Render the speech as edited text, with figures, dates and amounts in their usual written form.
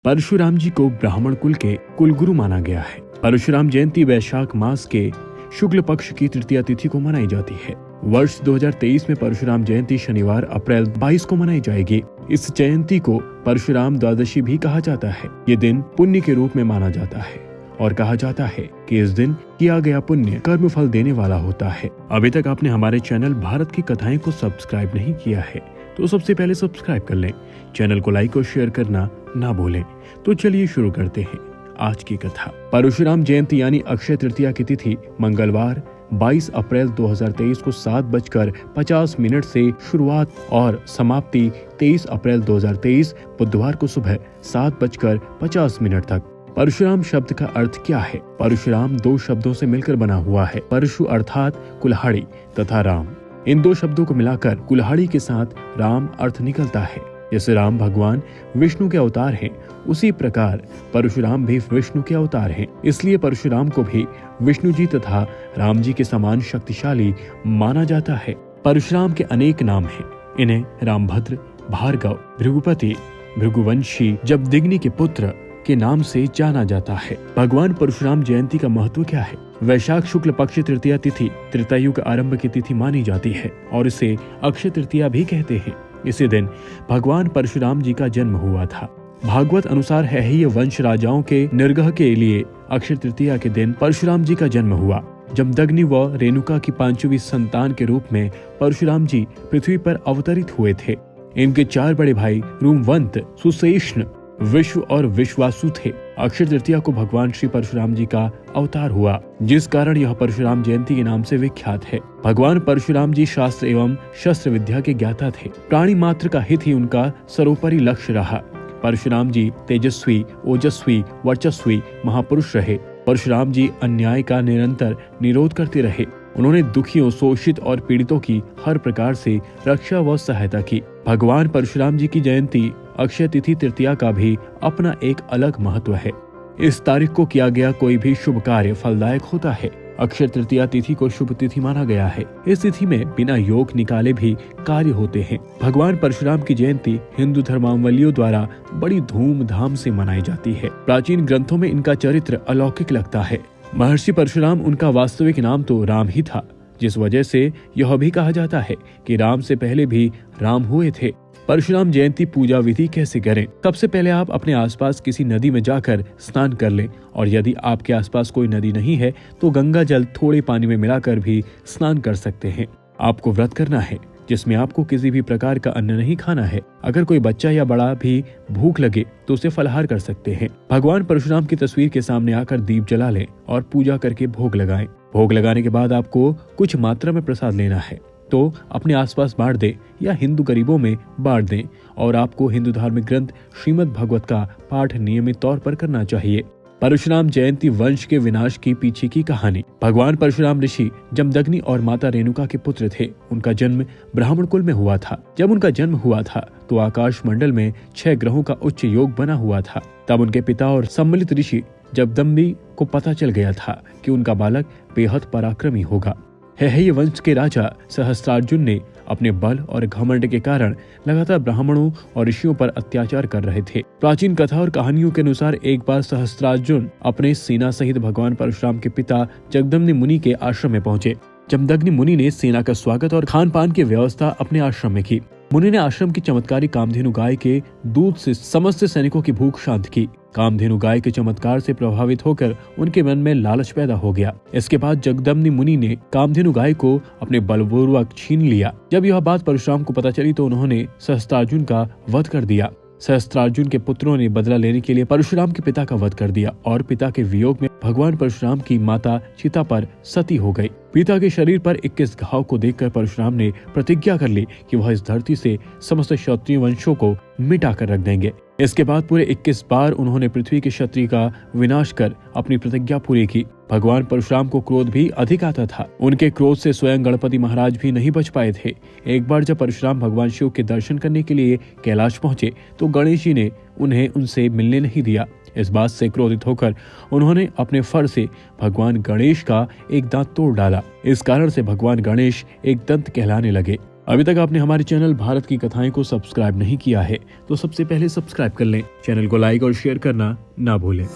परशुराम जी को ब्राह्मण कुल के कुलगुरु माना गया है। परशुराम जयंती वैशाख मास के शुक्ल पक्ष की तृतीया तिथि को मनाई जाती है। वर्ष 2023 में परशुराम जयंती शनिवार अप्रैल 22 को मनाई जाएगी। इस जयंती को परशुराम द्वादशी भी कहा जाता है। ये दिन पुण्य के रूप में माना जाता है और कहा जाता है कि इस दिन किया गया पुण्य कर्म फल देने वाला होता है। अभी तक आपने हमारे चैनल भारत की कथाएं को सब्सक्राइब नहीं किया है तो सबसे पहले सब्सक्राइब कर लें। चैनल को लाइक और शेयर करना ना भूलें। तो चलिए शुरू करते हैं आज की कथा। परशुराम जयंती यानी अक्षय तृतीया की तिथि मंगलवार 22 अप्रैल 2023 को 7:50 से शुरुआत और समाप्ति 23 अप्रैल 2023 बुधवार को सुबह 7:50 तक। परशुराम शब्द का अर्थ क्या है? परशुराम दो शब्दों से मिलकर बना हुआ है। परशु अर्थात कुल्हाड़ी तथा राम। इन दो शब्दों को मिलाकर कुल्हाड़ी के साथ राम अर्थ निकलता है। जैसे राम भगवान विष्णु के अवतार हैं, उसी प्रकार परशुराम भी विष्णु के अवतार हैं। इसलिए परशुराम को भी विष्णु जी तथा राम जी के समान शक्तिशाली माना जाता है। परशुराम के अनेक नाम हैं। इन्हें रामभद्र, भार्गव, भृगुपति, भृगुवंशी, जमदग्नि के पुत्र के नाम से जाना जाता है। भगवान परशुराम जयंती का महत्व क्या है? वैशाख शुक्ल पक्ष तृतीया तिथि त्रेतायुग आरंभ की तिथि मानी जाती है और इसे अक्षय तृतीया भी कहते हैं। इसी दिन भगवान परशुराम जी का जन्म हुआ था। भागवत अनुसार हैहय वंश राजाओं के निर्गह के लिए अक्षय तृतीया के दिन परशुराम जी का जन्म हुआ। जमदग्नि व रेणुका की पांचवी संतान के रूप में परशुराम जी पृथ्वी पर अवतरित हुए थे। इनके चार बड़े भाई रूमवंत, सुशेषण, विश्व और विश्वासु थे। अक्षय तृतीया को भगवान श्री परशुराम जी का अवतार हुआ, जिस कारण यह परशुराम जयंती के नाम से विख्यात है। भगवान परशुराम जी शास्त्र एवं शस्त्र विद्या के ज्ञाता थे। प्राणी मात्र का हित ही उनका सर्वोपरि लक्ष्य रहा। परशुराम जी तेजस्वी, ओजस्वी, वर्चस्वी महापुरुष रहे। परशुराम जी अन्याय का निरंतर निरोध करते रहे। उन्होंने दुखियों, शोषित और पीड़ितों की हर प्रकार से रक्षा व सहायता की। भगवान परशुराम जी की जयंती अक्षय तिथि तृतीया का भी अपना एक अलग महत्व है। इस तारीख को किया गया कोई भी शुभ कार्य फलदायक होता है। अक्षय तृतीया तिथि को शुभ तिथि माना गया है। इस तिथि में बिना योग निकाले भी कार्य होते हैं। भगवान परशुराम की जयंती हिंदू धर्मावलंबियों द्वारा बड़ी धूमधाम से मनाई जाती है। प्राचीन ग्रंथों में इनका चरित्र अलौकिक लगता है। महर्षि परशुराम, उनका वास्तविक नाम तो राम ही था, जिस वजह से यह भी कहा जाता है कि राम से पहले भी राम हुए थे। परशुराम जयंती पूजा विधि कैसे करें? सबसे पहले आप अपने आसपास किसी नदी में जाकर स्नान कर लें और यदि आपके आसपास कोई नदी नहीं है तो गंगा जल थोड़े पानी में मिलाकर भी स्नान कर सकते हैं। आपको व्रत करना है जिसमें आपको किसी भी प्रकार का अन्न नहीं खाना है। अगर कोई बच्चा या बड़ा भी भूख लगे तो उसे फलाहार कर सकते हैं। भगवान परशुराम की तस्वीर के सामने आकर दीप जला लें और पूजा करके भोग लगाएं। भोग लगाने के बाद आपको कुछ मात्रा में प्रसाद लेना है तो अपने आसपास बांट दें या हिंदू गरीबों में बांट दें। और आपको हिंदू धार्मिक ग्रंथ श्रीमद् भागवत का पाठ नियमित तौर पर करना चाहिए। परशुराम जयंती वंश के विनाश की पीछे की कहानी। भगवान परशुराम ऋषि जमदग्नि और माता रेणुका के पुत्र थे। उनका जन्म ब्राह्मण कुल में हुआ था। जब उनका जन्म हुआ था तो आकाश मंडल में 6 ग्रहों का उच्च योग बना हुआ था। तब उनके पिता और सम्मिलित ऋषि जमदग्नि को पता चल गया था कि उनका बालक बेहद पराक्रमी होगा। हैहय वंश के राजा सहस्त्रार्जुन ने अपने बल और घमंड के कारण लगातार ब्राह्मणों और ऋषियों पर अत्याचार कर रहे थे। प्राचीन कथा और कहानियों के अनुसार एक बार सहस्त्रार्जुन अपने सेना सहित भगवान परशुराम के पिता जमदग्नि मुनि के आश्रम में पहुंचे। जमदग्नि मुनि ने सेना का स्वागत और खान पान की व्यवस्था अपने आश्रम में की। मुनि ने आश्रम की चमत्कारी कामधेनु गाय के दूध से समस्त सैनिकों की भूख शांत की। कामधेनु गाय के चमत्कार से प्रभावित होकर उनके मन में लालच पैदा हो गया। इसके बाद जमदग्नि मुनि ने कामधेनु गाय को अपने बलपूर्वक छीन लिया। जब यह बात परशुराम को पता चली तो उन्होंने सहस्त्रार्जुन का वध कर दिया। सहस्त्रार्जुन के पुत्रों ने बदला लेने के लिए परशुराम के पिता का वध कर दिया और पिता के वियोग में भगवान परशुराम की माता चिता पर सती हो गई। पिता के शरीर पर 21 घाव को देखकर परशुराम ने प्रतिज्ञा कर ली कि वह इस धरती से समस्त क्षत्रिय वंशों को मिटा कर रख देंगे। इसके बाद पूरे 21 बार उन्होंने पृथ्वी के क्षत्रिय का विनाश कर अपनी प्रतिज्ञा पूरी की। भगवान परशुराम को क्रोध भी अधिक आता था। उनके क्रोध से स्वयं गणपति महाराज भी नहीं बच पाए थे। एक बार जब परशुराम भगवान शिव के दर्शन करने के लिए कैलाश पहुंचे तो गणेश जी ने उन्हें उनसे मिलने नहीं दिया। इस बात से क्रोधित होकर उन्होंने अपने फर से भगवान गणेश का एक दांत तोड़ डाला। इस कारण से भगवान गणेश एक दंत कहलाने लगे। अभी तक आपने हमारे चैनल भारत की कथाएं को सब्सक्राइब नहीं किया है तो सबसे पहले सब्सक्राइब कर लें। चैनल को लाइक और शेयर करना ना भूलें।